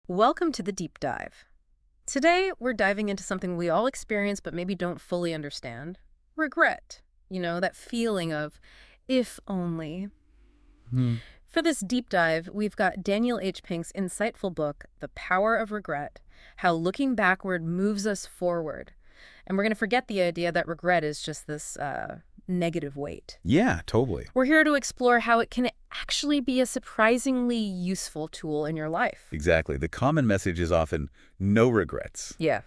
Welcome to the Deep Dive. Today, we're diving into something we all experience but maybe don't fully understand. Regret. That feeling of, if only. Hmm. For this deep dive, we've got Daniel H. Pink's insightful book, The Power of Regret, How Looking Backward Moves Us Forward. And we're going to forget the idea that regret is just this negative weight. Yeah, totally. We're here to explore how it can actually be a surprisingly useful tool in your life. Exactly. The common message is often no regrets. Yeah,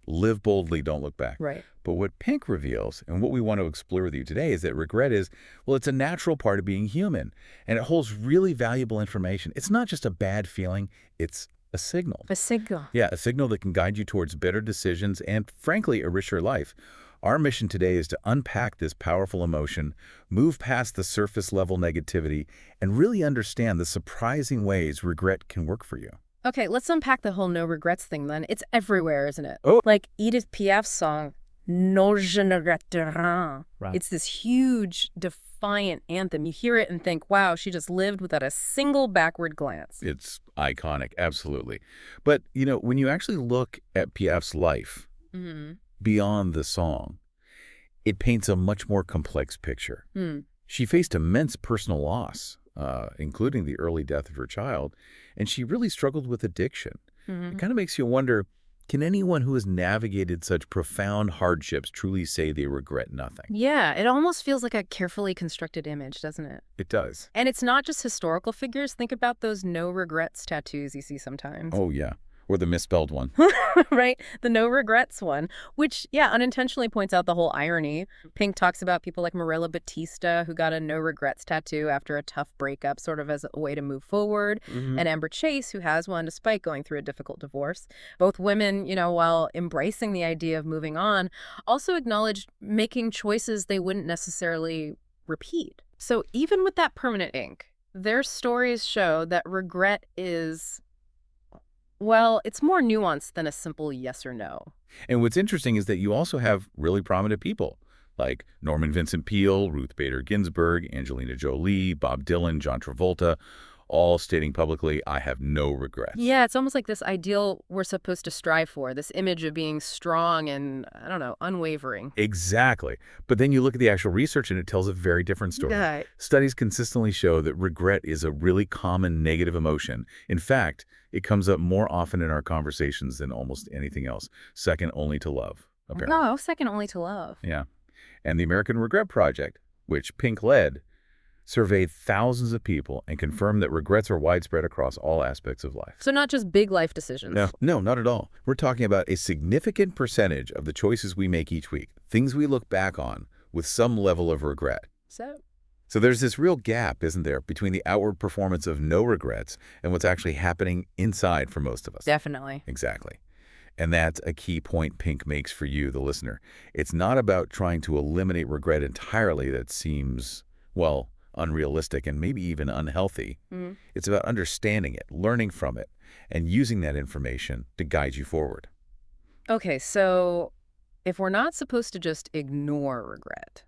Live boldly, don't look back. right. But what Pink reveals, and what we want to explore with you today, is that regret is, well, it's a natural part of being human, and it holds really valuable information. It's not just a bad feeling, it's a signal. A signal. Yeah, a signal that can guide you towards better decisions and, frankly, a richer life. Our mission today is to unpack this powerful emotion, move past the surface level negativity, and really understand the surprising ways regret can work for you. Okay, let's unpack the whole no regrets thing then. It's everywhere, isn't it? Oh. Like Edith Piaf's song, No je ne regrette rien. Right. It's this huge, defiant anthem. You hear it and think, wow, she just lived without a single backward glance. It's iconic, absolutely. But, when you actually look at Piaf's life Mm-hmm. beyond the song, it paints a much more complex picture. Hmm. She faced immense personal loss, including the early death of her child, and she really struggled with addiction. Mm-hmm. It kind of makes you wonder, can anyone who has navigated such profound hardships truly say they regret nothing? Yeah, it almost feels like a carefully constructed image, doesn't it? It does. And it's not just historical figures. Think about those no regrets tattoos you see sometimes. Oh, yeah. Or the misspelled one. Right? The no regrets one, which, yeah, unintentionally points out the whole irony. Pink talks about people like Marilla Batista, who got a no regrets tattoo after a tough breakup, sort of as a way to move forward, Mhm. and Amber Chase, who has one despite going through a difficult divorce. Both women, while embracing the idea of moving on, also acknowledged making choices they wouldn't necessarily repeat. So even with that permanent ink, their stories show that regret is, well, it's more nuanced than a simple yes or no. And what's interesting is that you also have really prominent people like Norman Vincent Peale, Ruth Bader Ginsburg, Angelina Jolie, Bob Dylan, John Travolta, all stating publicly, I have no regrets. Yeah, it's almost like this ideal we're supposed to strive for, this image of being strong and, I don't know, unwavering. Exactly. But then you look at the actual research and it tells a very different story. Yeah. Studies consistently show that regret is a really common negative emotion. In fact, it comes up more often in our conversations than almost anything else, second only to love, apparently. Oh, second only to love. Yeah. And the American Regret Project, which Pink led, surveyed thousands of people and confirmed that regrets are widespread across all aspects of life. So not just big life decisions. No, not at all. We're talking about a significant percentage of the choices we make each week, things we look back on with some level of regret. So there's this real gap, isn't there, between the outward performance of no regrets and what's actually happening inside for most of us. Definitely. Exactly. And that's a key point Pink makes for you, the listener. It's not about trying to eliminate regret entirely. That seems, well, unrealistic and maybe even unhealthy. Mm-hmm. It's about understanding it, learning from it, and using that information to guide you forward. Okay, so if we're not supposed to just ignore regret,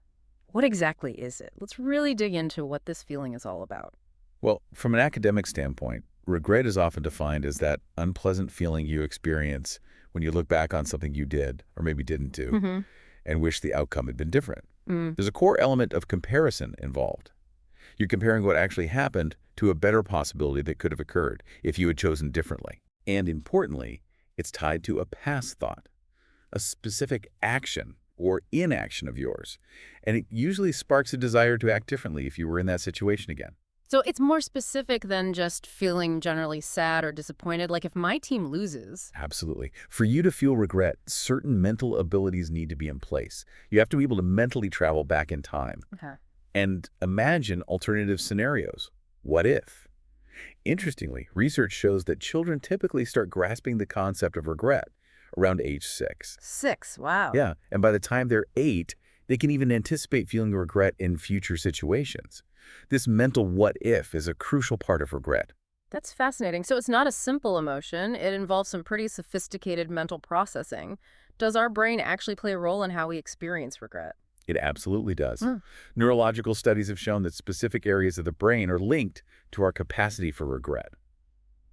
what exactly is it? Let's really dig into what this feeling is all about. Well, from an academic standpoint, regret is often defined as that unpleasant feeling you experience when you look back on something you did or maybe didn't do Mm-hmm. and wish the outcome had been different. Mm. There's a core element of comparison involved. You're comparing what actually happened to a better possibility that could have occurred if you had chosen differently. And importantly, it's tied to a past thought, a specific action or inaction of yours. And it usually sparks a desire to act differently if you were in that situation again. So it's more specific than just feeling generally sad or disappointed. Like if my team loses. Absolutely. For you to feel regret, certain mental abilities need to be in place. You have to be able to mentally travel back in time Okay. and imagine alternative scenarios. What if? Interestingly, research shows that children typically start grasping the concept of regret around age 6. 6, wow. Yeah, and by the time they're 8, they can even anticipate feeling regret in future situations. This mental what if is a crucial part of regret. That's fascinating. So it's not a simple emotion. It involves some pretty sophisticated mental processing. Does our brain actually play a role in how we experience regret? It absolutely does. Hmm. Neurological studies have shown that specific areas of the brain are linked to our capacity for regret.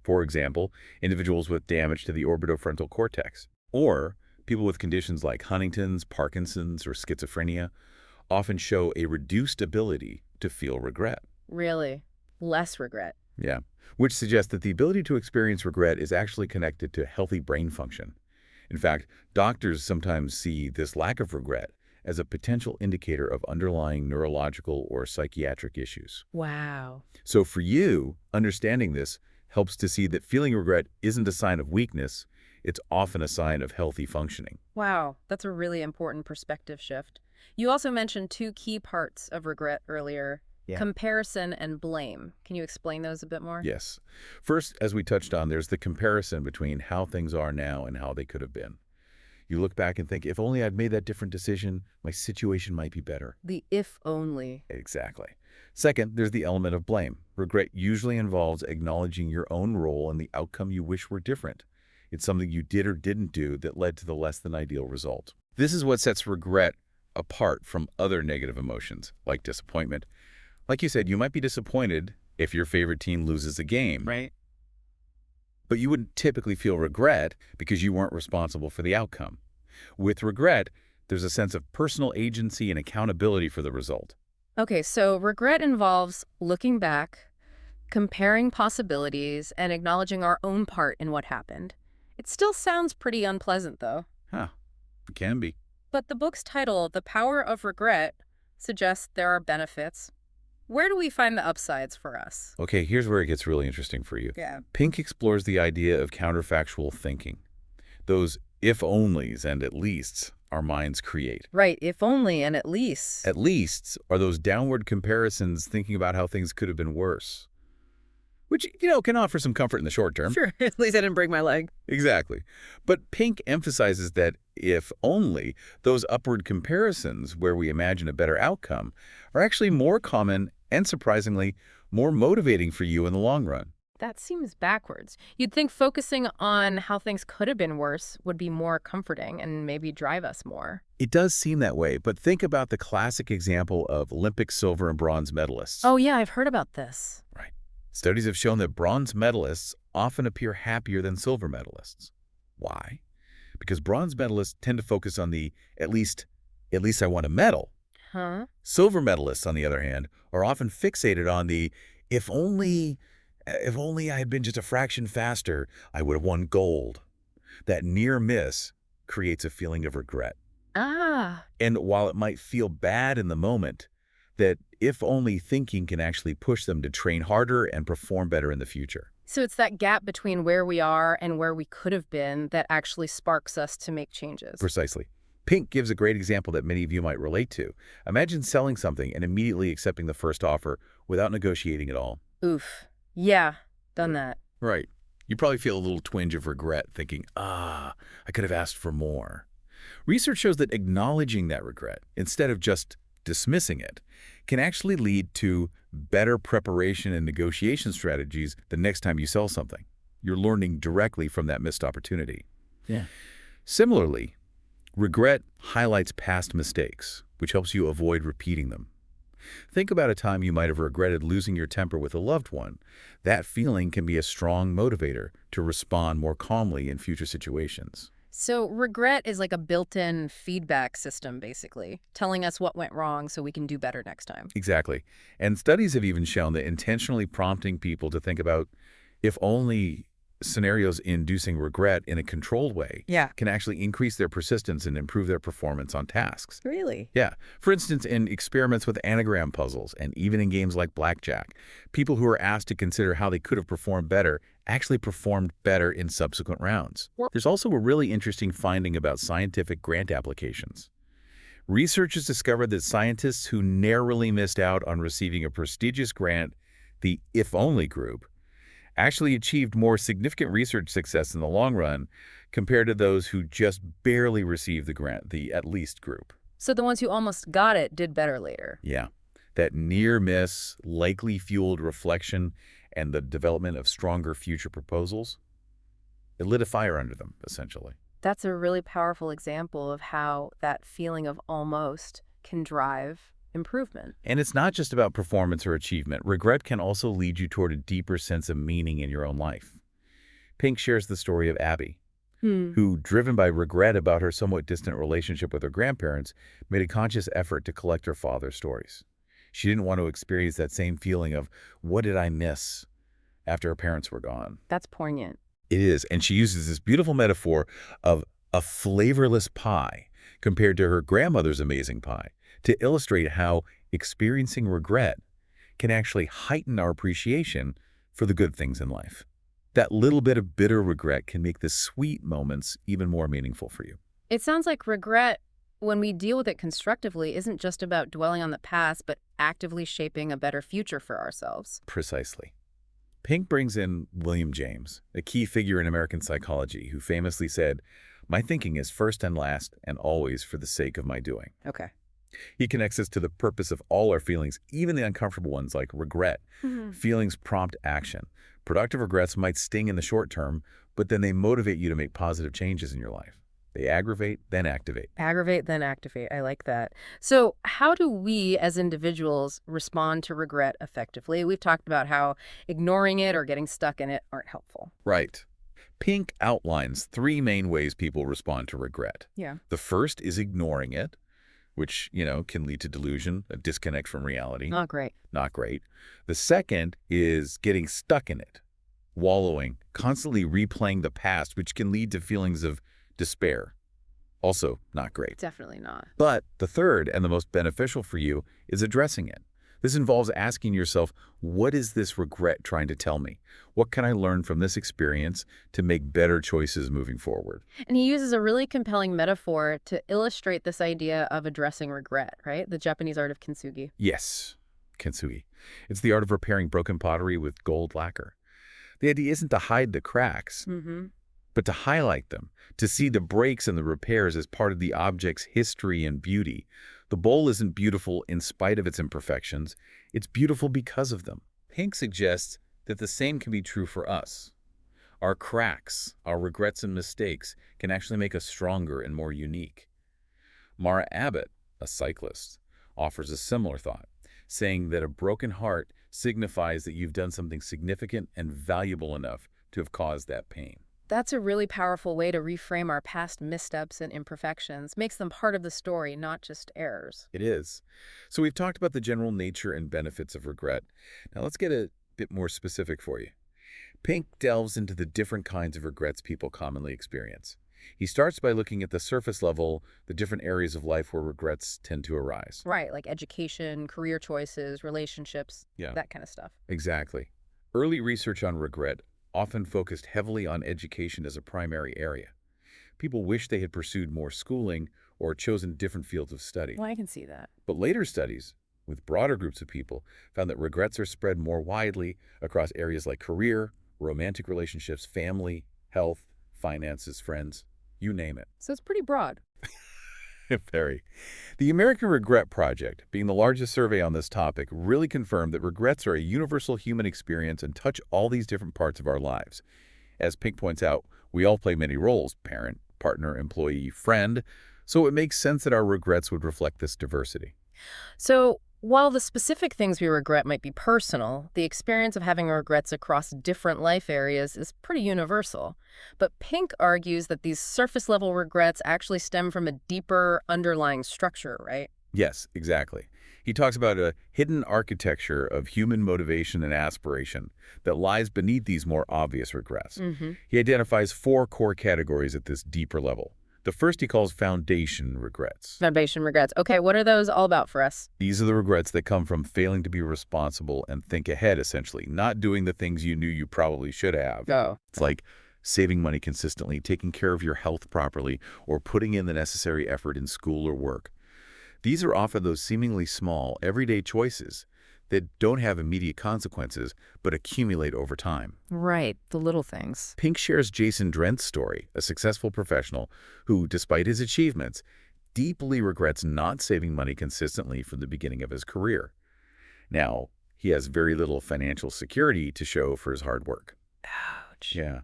For example, individuals with damage to the orbitofrontal cortex, or people with conditions like Huntington's, Parkinson's, or schizophrenia often show a reduced ability to feel regret. Really? Less regret. Yeah, which suggests that the ability to experience regret is actually connected to healthy brain function. In fact, doctors sometimes see this lack of regret as a potential indicator of underlying neurological or psychiatric issues. Wow. So for you, understanding this helps to see that feeling regret isn't a sign of weakness, it's often a sign of healthy functioning. Wow, that's a really important perspective shift. You also mentioned two key parts of regret earlier, Yeah. comparison and blame. Can you explain those a bit more? Yes. First, as we touched on, there's the comparison between how things are now and how they could have been. You look back and think, if only I'd made that different decision, my situation might be better. The if only. Exactly. Second, there's the element of blame. Regret usually involves acknowledging your own role in the outcome you wish were different. It's something you did or didn't do that led to the less than ideal result. This is what sets regret apart from other negative emotions, like disappointment. Like you said, you might be disappointed if your favorite team loses a game, Right? but you wouldn't typically feel regret because you weren't responsible for the outcome. With regret, there's a sense of personal agency and accountability for the result. Okay, so regret involves looking back, comparing possibilities, and acknowledging our own part in what happened. It still sounds pretty unpleasant, though. Huh, it can be. But the book's title, The Power of Regret, suggests there are benefits. Where do we find the upsides for us? Okay, here's where it gets really interesting for you. Yeah. Pink explores the idea of counterfactual thinking. Those if-onlys and at-leasts our minds create. Right, if only and at least. At-leasts are those downward comparisons thinking about how things could have been worse, which, can offer some comfort in the short term. Sure, at least I didn't break my leg. Exactly. But Pink emphasizes that if only, those upward comparisons where we imagine a better outcome are actually more common and, surprisingly, more motivating for you in the long run. That seems backwards. You'd think focusing on how things could have been worse would be more comforting and maybe drive us more. It does seem that way, but think about the classic example of Olympic silver and bronze medalists. Oh yeah, I've heard about this. Right. Studies have shown that bronze medalists often appear happier than silver medalists. Why? Because bronze medalists tend to focus on the at least I won a medal. Huh? Silver medalists, on the other hand, are often fixated on the if only I had been just a fraction faster, I would have won gold. That near miss creates a feeling of regret. Ah, And while it might feel bad in the moment, that if only thinking can actually push them to train harder and perform better in the future. so it's that gap between where we are and where we could have been that actually sparks us to make changes. Precisely. Pink gives a great example that many of you might relate to. Imagine selling something and immediately accepting the first offer without negotiating at all. Oof. Yeah, done that. Right. You probably feel a little twinge of regret, thinking, I could have asked for more. Research shows that acknowledging that regret, instead of just dismissing it, can actually lead to better preparation and negotiation strategies the next time you sell something. You're learning directly from that missed opportunity. Yeah. Similarly, regret highlights past mistakes, which helps you avoid repeating them. Think about a time you might have regretted losing your temper with a loved one. That feeling can be a strong motivator to respond more calmly in future situations. So regret is like a built-in feedback system, basically, telling us what went wrong so we can do better next time. Exactly. And studies have even shown that intentionally prompting people to think about if only scenarios inducing regret in a controlled way Yeah. can actually increase their persistence and improve their performance on tasks. Really? Yeah. For instance, in experiments with anagram puzzles and even in games like blackjack, people who are asked to consider how they could have performed better actually performed better in subsequent rounds. There's also a really interesting finding about scientific grant applications. Researchers discovered that scientists who narrowly missed out on receiving a prestigious grant, the If Only group, actually achieved more significant research success in the long run compared to those who just barely received the grant, the At Least group. So the ones who almost got it did better later. Yeah, that near miss likely fueled reflection and the development of stronger future proposals. It lit a fire under them, essentially. That's a really powerful example of how that feeling of almost can drive improvement. And it's not just about performance or achievement. Regret can also lead you toward a deeper sense of meaning in your own life. Pink shares the story of Abby, Hmm. who, driven by regret about her somewhat distant relationship with her grandparents, made a conscious effort to collect her father's stories. She didn't want to experience that same feeling of, what did I miss, after her parents were gone. That's poignant. It is, and she uses this beautiful metaphor of a flavorless pie compared to her grandmother's amazing pie to illustrate how experiencing regret can actually heighten our appreciation for the good things in life. That little bit of bitter regret can make the sweet moments even more meaningful for you. It sounds like regret, when we deal with it constructively, isn't just about dwelling on the past, but actively shaping a better future for ourselves. Precisely. Pink brings in William James, a key figure in American psychology, who famously said, "My thinking is first and last and always for the sake of my doing." Okay. He connects us to the purpose of all our feelings, even the uncomfortable ones like regret. Feelings prompt action. Productive regrets might sting in the short term, but then they motivate you to make positive changes in your life. They aggravate, then activate. Aggravate, then activate. I like that. So how do we as individuals respond to regret effectively? We've talked about how ignoring it or getting stuck in it aren't helpful. Right. Pink outlines 3 main ways people respond to regret. Yeah. The first is ignoring it, which, can lead to delusion, a disconnect from reality. Not great. Not great. The second is getting stuck in it, wallowing, constantly replaying the past, which can lead to feelings of despair. Also not great. Definitely not. But the third, and the most beneficial for you, is addressing it. This involves asking yourself, what is this regret trying to tell me? What can I learn from this experience to make better choices moving forward? And he uses a really compelling metaphor to illustrate this idea of addressing regret, right? The Japanese art of kintsugi. Yes, kintsugi. It's the art of repairing broken pottery with gold lacquer. The idea isn't to hide the cracks, Mm-hmm. but to highlight them, to see the breaks and the repairs as part of the object's history and beauty. The bowl isn't beautiful in spite of its imperfections. It's beautiful because of them. Pink suggests that the same can be true for us. Our cracks, our regrets and mistakes can actually make us stronger and more unique. Mara Abbott, a cyclist, offers a similar thought, saying that a broken heart signifies that you've done something significant and valuable enough to have caused that pain. That's a really powerful way to reframe our past missteps and imperfections. Makes them part of the story, not just errors. It is. So we've talked about the general nature and benefits of regret. Now let's get a bit more specific for you. Pink delves into the different kinds of regrets people commonly experience. He starts by looking at the surface level, the different areas of life where regrets tend to arise. Right, like education, career choices, relationships, Yeah, that kind of stuff. exactly. Early research on regret often focused heavily on education as a primary area. People wish they had pursued more schooling or chosen different fields of study. Well, I can see that. But later studies, with broader groups of people, found that regrets are spread more widely across areas like career, romantic relationships, family, health, finances, friends, you name it. So it's pretty broad. Very. The American Regret Project, being the largest survey on this topic, really confirmed that regrets are a universal human experience and touch all these different parts of our lives. As Pink points out, we all play many roles: parent, partner, employee, friend, so it makes sense that our regrets would reflect this diversity. So while the specific things we regret might be personal, the experience of having regrets across different life areas is pretty universal. But Pink argues that these surface-level regrets actually stem from a deeper underlying structure, right? Yes, exactly. He talks about a hidden architecture of human motivation and aspiration that lies beneath these more obvious regrets. Mm-hmm. He identifies 4 core categories at this deeper level. The first he calls foundation regrets. Foundation regrets. Okay, what are those all about for us? These are the regrets that come from failing to be responsible and think ahead, essentially, not doing the things you knew you probably should have. Oh. It's like saving money consistently, taking care of your health properly, or putting in the necessary effort in school or work. These are often those seemingly small, everyday choices that don't have immediate consequences but accumulate over time. Right, the little things. Pink shares Jason Drent's story, a successful professional who, despite his achievements, deeply regrets not saving money consistently from the beginning of his career. Now, he has very little financial security to show for his hard work. Ouch. Yeah.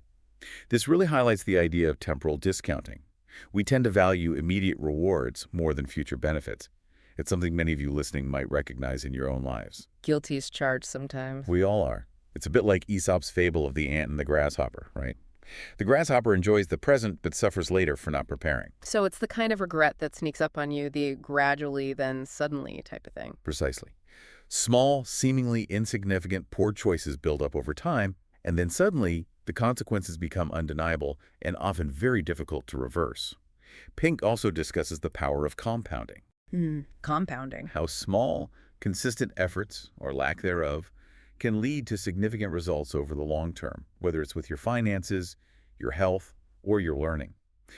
This really highlights the idea of temporal discounting. We tend to value immediate rewards more than future benefits. It's something many of you listening might recognize in your own lives. Guilty as charged sometimes. We all are. It's a bit like Aesop's fable of the ant and the grasshopper, right? The grasshopper enjoys the present but suffers later for not preparing. So it's the kind of regret that sneaks up on you, the gradually then suddenly type of thing. Precisely. Small, seemingly insignificant, poor choices build up over time, and then suddenly the consequences become undeniable and often very difficult to reverse. Pink also discusses the power of compounding. Compounding. How small, consistent efforts, or lack thereof, can lead to significant results over the long term, whether it's with your finances, your health, or your learning.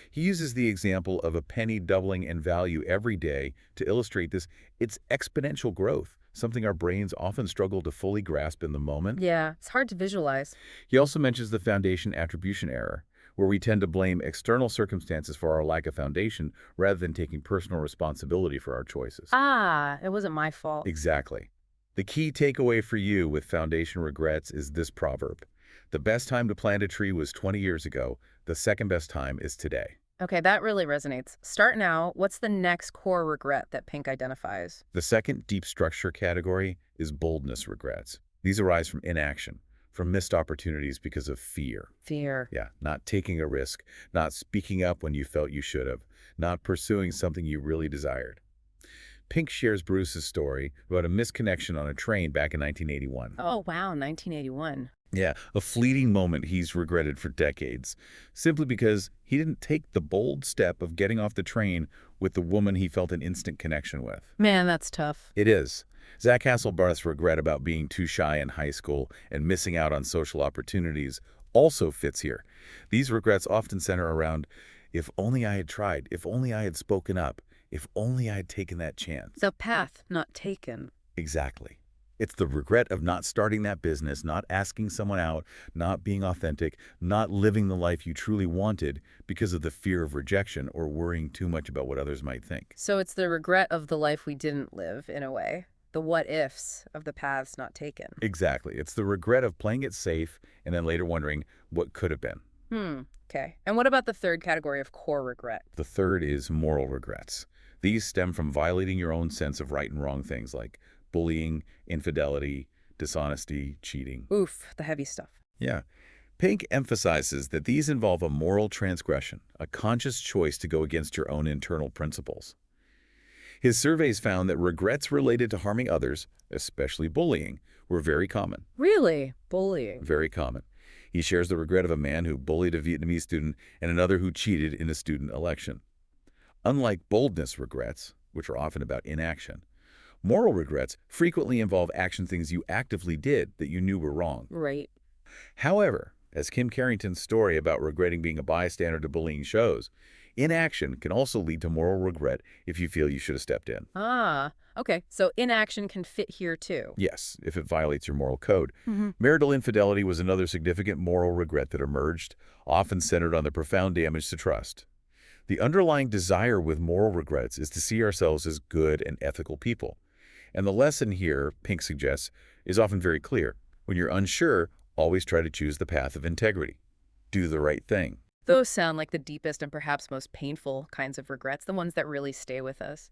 He uses the example of a penny doubling in value every day to illustrate this. It's exponential growth, something our brains often struggle to fully grasp in the moment. Yeah, it's hard to visualize. He also mentions the foundation attribution error, where we tend to blame external circumstances for our lack of foundation rather than taking personal responsibility for our choices. Ah, it wasn't my fault. Exactly. The key takeaway for you with foundation regrets is this proverb. The best time to plant a tree was 20 years ago. The second best time is today. Okay, that really resonates. Start now. What's the next core regret that Pink identifies? The second deep structure category is boldness regrets. These arise from inaction, from missed opportunities because of fear. Fear. Yeah, not taking a risk, not speaking up when you felt you should have, not pursuing something you really desired. Pink shares Bruce's story about a misconnection on a train back in 1981. Oh, wow, 1981. Yeah, a fleeting moment he's regretted for decades, simply because he didn't take the bold step of getting off the train with the woman he felt an instant connection with. Man, that's tough. It is. Zach Hasselbarth's regret about being too shy in high school and missing out on social opportunities also fits here. These regrets often center around, if only I had tried, if only I had spoken up, if only I had taken that chance. The path not taken. Exactly. It's the regret of not starting that business, not asking someone out, not being authentic, not living the life you truly wanted because of the fear of rejection or worrying too much about what others might think. So it's the regret of the life we didn't live, in a way. The what-ifs of the paths not taken. Exactly. It's the regret of playing it safe and then later wondering what could have been. Okay. And what about the third category of core regret? The third is moral regrets. These stem from violating your own sense of right and wrong things like bullying, infidelity, dishonesty, cheating. Oof, the heavy stuff. Yeah. Pink emphasizes that these involve a moral transgression, a conscious choice to go against your own internal principles. His surveys found that regrets related to harming others, especially bullying, were very common. Really? Bullying. Very common. He shares the regret of a man who bullied a Vietnamese student and another who cheated in a student election. Unlike boldness regrets, which are often about inaction, moral regrets frequently involve things you actively did that you knew were wrong. Right. However, as Kim Carrington's story about regretting being a bystander to bullying shows, inaction can also lead to moral regret if you feel you should have stepped in. Ah, okay. So inaction can fit here too. Yes, if it violates your moral code. Marital infidelity was another significant moral regret that emerged, often centered on the profound damage to trust. The underlying desire with moral regrets is to see ourselves as good and ethical people. And the lesson here, Pink suggests, is often very clear. When you're unsure, always try to choose the path of integrity. Do the right thing. Those sound like the deepest and perhaps most painful kinds of regrets, the ones that really stay with us.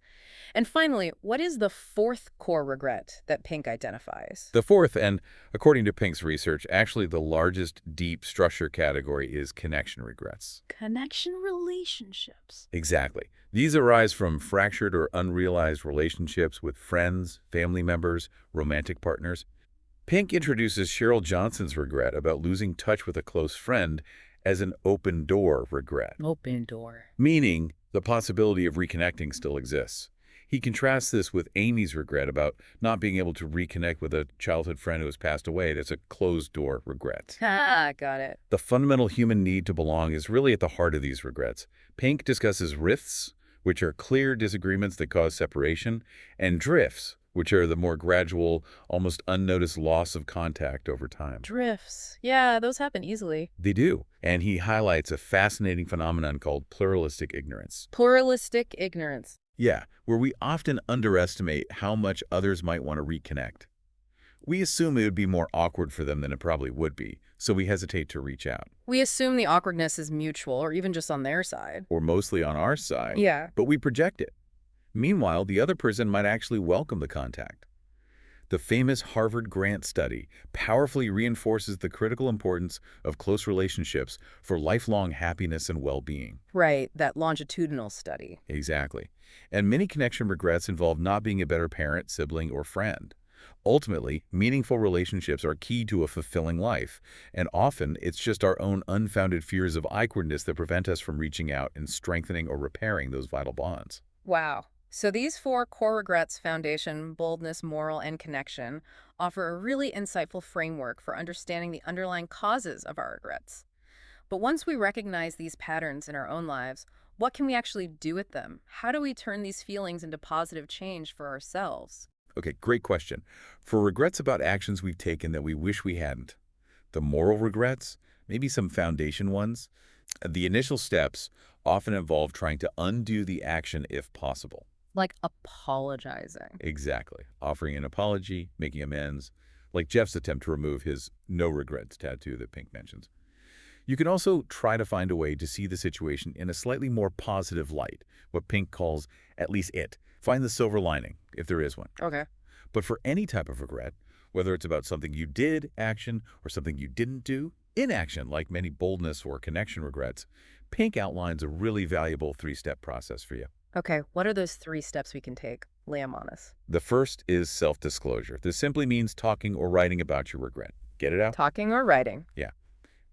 And finally, what is the fourth core regret that Pink identifies? The fourth, and according to Pink's research, actually the largest deep structure category is connection regrets. Connection relationships. Exactly. These arise from fractured or unrealized relationships with friends, family members, romantic partners. Pink introduces Cheryl Johnson's regret about losing touch with a close friend as an open door regret. Open door. Meaning the possibility of reconnecting still exists. He contrasts this with Amy's regret about not being able to reconnect with a childhood friend who has passed away. That's a closed-door regret. Ah, got it. The fundamental human need to belong is really at the heart of these regrets. Pink discusses rifts, which are clear disagreements that cause separation, and drifts, which are the more gradual, almost unnoticed loss of contact over time. Drifts. Yeah, those happen easily. They do. And he highlights a fascinating phenomenon called pluralistic ignorance. Pluralistic ignorance. Yeah, where we often underestimate how much others might want to reconnect. We assume it would be more awkward for them than it probably would be, so we hesitate to reach out. We assume the awkwardness is mutual or even just on their side. Or mostly on our side. Yeah. But we project it. Meanwhile, the other person might actually welcome the contact. The famous Harvard Grant study powerfully reinforces the critical importance of close relationships for lifelong happiness and well-being. Right, that longitudinal study. Exactly. And many connection regrets involve not being a better parent, sibling, or friend. Ultimately, meaningful relationships are key to a fulfilling life, and often it's just our own unfounded fears of awkwardness that prevent us from reaching out and strengthening or repairing those vital bonds. Wow. So these four core regrets, foundation, boldness, moral, and connection, offer a really insightful framework for understanding the underlying causes of our regrets. But once we recognize these patterns in our own lives, what can we actually do with them? How do we turn these feelings into positive change for ourselves? Okay, great question. For regrets about actions we've taken that we wish we hadn't, the moral regrets, maybe some foundation ones, the initial steps often involve trying to undo the action if possible. Like apologizing. Exactly. Offering an apology, making amends, like Jeff's attempt to remove his no regrets tattoo that Pink mentions. You can also try to find a way to see the situation in a slightly more positive light, what Pink calls at least it. Find the silver lining, if there is one. Okay. But for any type of regret, whether it's about something you did, action, or something you didn't do, inaction, like many boldness or connection regrets, Pink outlines a really valuable three-step process for you. Okay, what are those 3 steps we can take? Lay 'em on us. The first is self-disclosure. This simply means talking or writing about your regret. Get it out? Talking or writing. Yeah.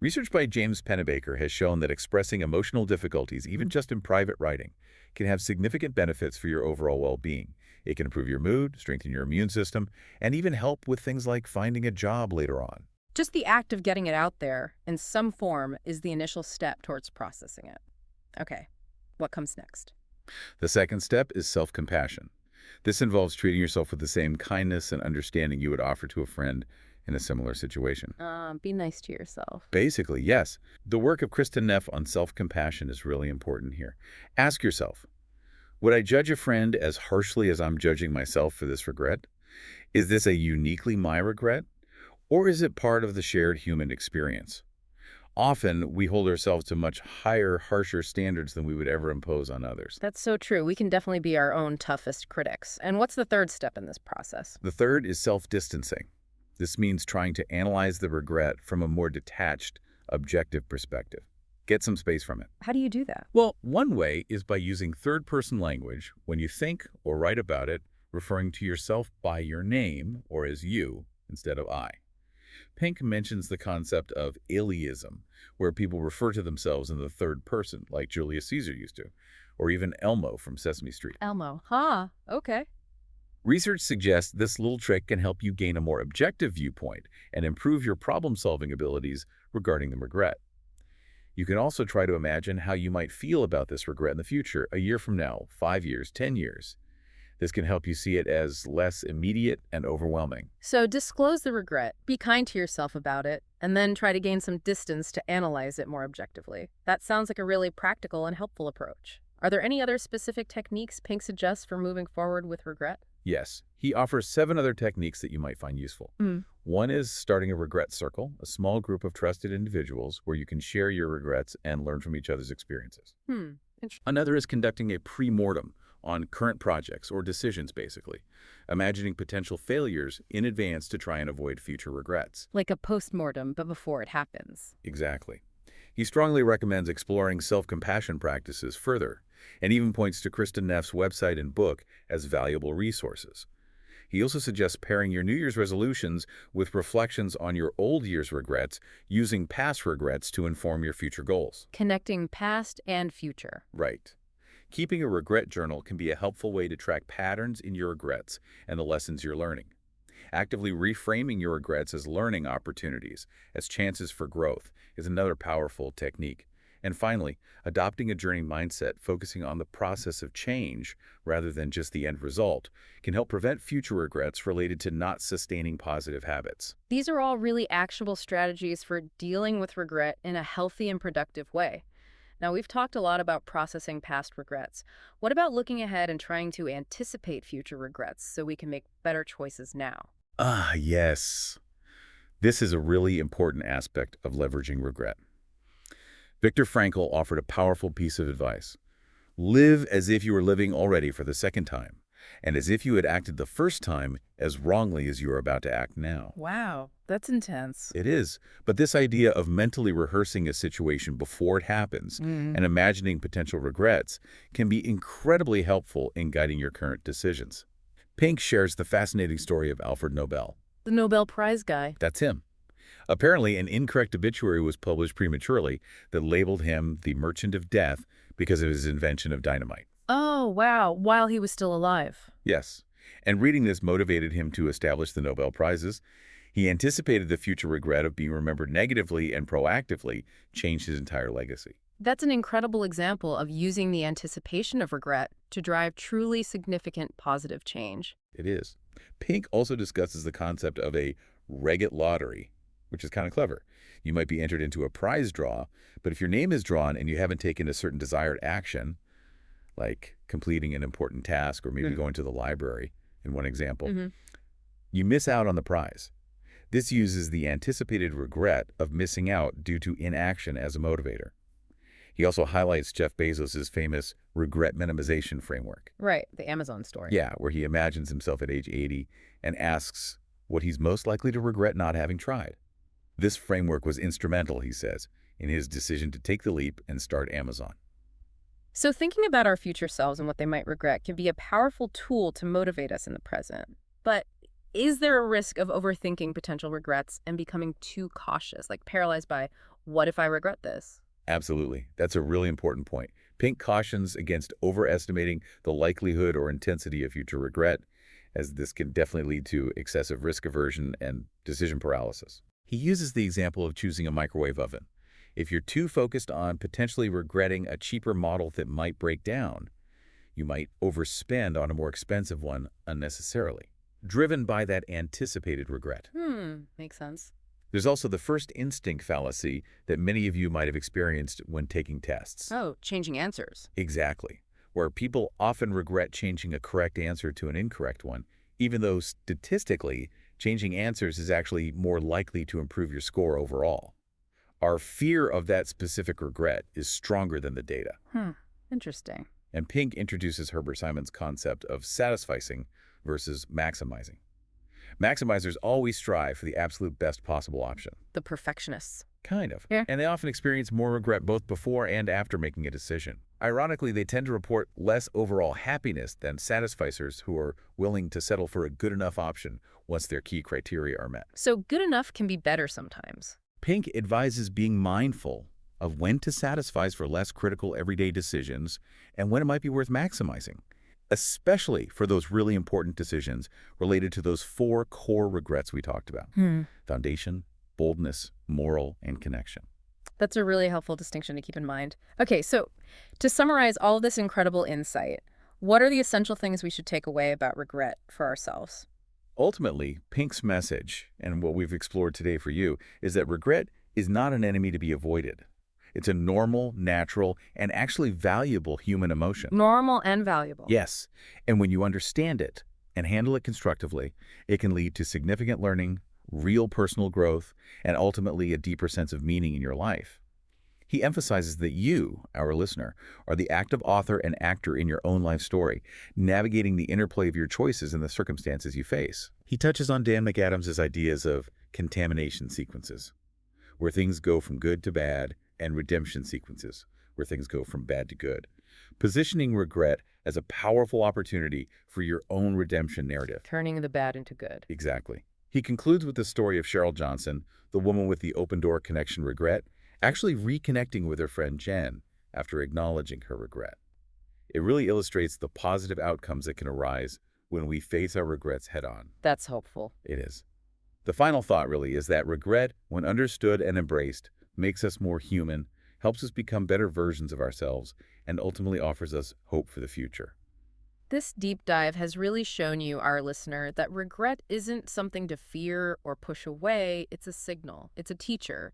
Research by James Pennebaker has shown that expressing emotional difficulties, even just in private writing, can have significant benefits for your overall well-being. It can improve your mood, strengthen your immune system, and even help with things like finding a job later on. Just the act of getting it out there in some form is the initial step towards processing it. Okay, what comes next? The second step is self-compassion. This involves treating yourself with the same kindness and understanding you would offer to a friend in a similar situation. Be nice to yourself. Basically, yes. The work of Kristen Neff on self-compassion is really important here. Ask yourself, would I judge a friend as harshly as I'm judging myself for this regret? Is this a uniquely my regret? Or is it part of the shared human experience? Often, we hold ourselves to much higher, harsher standards than we would ever impose on others. That's so true. We can definitely be our own toughest critics. And what's the third step in this process? The third is self-distancing. This means trying to analyze the regret from a more detached, objective perspective. Get some space from it. How do you do that? Well, one way is by using third-person language when you think or write about it, referring to yourself by your name or as you instead of I. Pink mentions the concept of aliasm, where people refer to themselves in the third person, like Julius Caesar used to, or even Elmo from Sesame Street. Elmo. Huh. Okay. Research suggests this little trick can help you gain a more objective viewpoint and improve your problem-solving abilities regarding the regret. You can also try to imagine how you might feel about this regret in the future, a year from now, 5 years, 10 years. This can help you see it as less immediate and overwhelming. So disclose the regret, be kind to yourself about it, and then try to gain some distance to analyze it more objectively. That sounds like a really practical and helpful approach. Are there any other specific techniques Pink suggests for moving forward with regret? Yes, he offers 7 other techniques that you might find useful. One is starting a regret circle, a small group of trusted individuals where you can share your regrets and learn from each other's experiences. Another is conducting a pre-mortem on current projects or decisions, basically, imagining potential failures in advance to try and avoid future regrets. Like a post-mortem, but before it happens. Exactly. He strongly recommends exploring self-compassion practices further, and even points to Kristen Neff's website and book as valuable resources. He also suggests pairing your New Year's resolutions with reflections on your old year's regrets, using past regrets to inform your future goals. Connecting past and future. Right. Keeping a regret journal can be a helpful way to track patterns in your regrets and the lessons you're learning. Actively reframing your regrets as learning opportunities, as chances for growth, is another powerful technique. And finally, adopting a journey mindset focusing on the process of change rather than just the end result can help prevent future regrets related to not sustaining positive habits. These are all really actionable strategies for dealing with regret in a healthy and productive way. Now, we've talked a lot about processing past regrets. What about looking ahead and trying to anticipate future regrets so we can make better choices now? Ah, yes. This is a really important aspect of leveraging regret. Viktor Frankl offered a powerful piece of advice. Live as if you were living already for the second time. and as if you had acted the first time as wrongly as you are about to act now. Wow, that's intense. It is, but this idea of mentally rehearsing a situation before it happens Mm. and imagining potential regrets can be incredibly helpful in guiding your current decisions. Pink shares the fascinating story of Alfred Nobel. The Nobel Prize guy. That's him. Apparently, an incorrect obituary was published prematurely that labeled him the Merchant of Death because of his invention of dynamite. Oh, wow, while he was still alive. Yes, and reading this motivated him to establish the Nobel Prizes. He anticipated the future regret of being remembered negatively and proactively changed his entire legacy. That's an incredible example of using the anticipation of regret to drive truly significant positive change. It is. Pink also discusses the concept of a Reget lottery, which is kind of clever. You might be entered into a prize draw, but if your name is drawn and you haven't taken a certain desired action, like completing an important task or maybe going to the library, in one example, you miss out on the prize. This uses the anticipated regret of missing out due to inaction as a motivator. He also highlights Jeff Bezos' famous regret minimization framework. Right, the Amazon story. Yeah, where he imagines himself at age 80 and asks what he's most likely to regret not having tried. This framework was instrumental, he says, in his decision to take the leap and start Amazon. So thinking about our future selves and what they might regret can be a powerful tool to motivate us in the present. But is there a risk of overthinking potential regrets and becoming too cautious, like paralyzed by, what if I regret this? Absolutely. That's a really important point. Pink cautions against overestimating the likelihood or intensity of future regret, as this can definitely lead to excessive risk aversion and decision paralysis. He uses the example of choosing a microwave oven. If you're too focused on potentially regretting a cheaper model that might break down, you might overspend on a more expensive one unnecessarily, driven by that anticipated regret. Makes sense. There's also the first instinct fallacy that many of you might have experienced when taking tests. Oh, changing answers. Exactly, where people often regret changing a correct answer to an incorrect one, even though statistically, changing answers is actually more likely to improve your score overall. Our fear of that specific regret is stronger than the data. Interesting. And Pink introduces Herbert Simon's concept of satisficing versus maximizing. Maximizers always strive for the absolute best possible option. The perfectionists. Kind of. Yeah. And they often experience more regret both before and after making a decision. Ironically, they tend to report less overall happiness than satisficers who are willing to settle for a good enough option once their key criteria are met. So good enough can be better sometimes. Pink advises being mindful of when to satisfice for less critical everyday decisions and when it might be worth maximizing, especially for those really important decisions related to those 4 core regrets we talked about: foundation, boldness, moral, and connection. That's a really helpful distinction to keep in mind. Okay, so to summarize all of this incredible insight, what are the essential things we should take away about regret for ourselves? Ultimately, Pink's message, and what we've explored today for you, is that regret is not an enemy to be avoided. It's a normal, natural, and actually valuable human emotion. Normal and valuable. Yes, and when you understand it and handle it constructively, it can lead to significant learning, real personal growth, and ultimately a deeper sense of meaning in your life. He emphasizes that you, our listener, are the active author and actor in your own life story, navigating the interplay of your choices and the circumstances you face. He touches on Dan McAdams' ideas of contamination sequences, where things go from good to bad, and redemption sequences, where things go from bad to good, positioning regret as a powerful opportunity for your own redemption narrative. Turning the bad into good. Exactly. He concludes with the story of Cheryl Johnson, the woman with the open door connection regret, actually reconnecting with her friend Jen after acknowledging her regret. It really illustrates the positive outcomes that can arise when we face our regrets head-on. That's hopeful. It is. The final thought really is that regret, when understood and embraced, makes us more human, helps us become better versions of ourselves, and ultimately offers us hope for the future. This deep dive has really shown you, our listener, that regret isn't something to fear or push away. It's a signal. It's a teacher.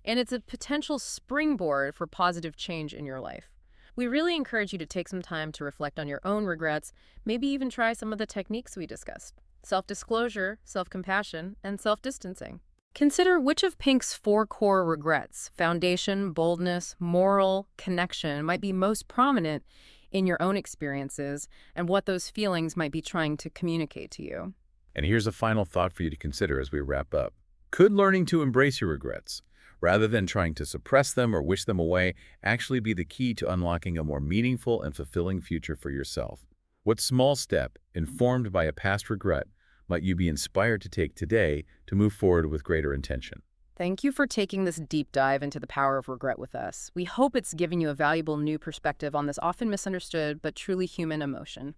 And it's a potential springboard for positive change in your life. We really encourage you to take some time to reflect on your own regrets, maybe even try some of the techniques we discussed: self-disclosure, self-compassion, and self-distancing. Consider which of Pink's 4 core regrets, foundation, boldness, moral, connection, might be most prominent in your own experiences and what those feelings might be trying to communicate to you. And here's a final thought for you to consider as we wrap up. Could learning to embrace your regrets, rather than trying to suppress them or wish them away, actually be the key to unlocking a more meaningful and fulfilling future for yourself? What small step, informed by a past regret, might you be inspired to take today to move forward with greater intention? Thank you for taking this deep dive into the power of regret with us. We hope it's given you a valuable new perspective on this often misunderstood but truly human emotion.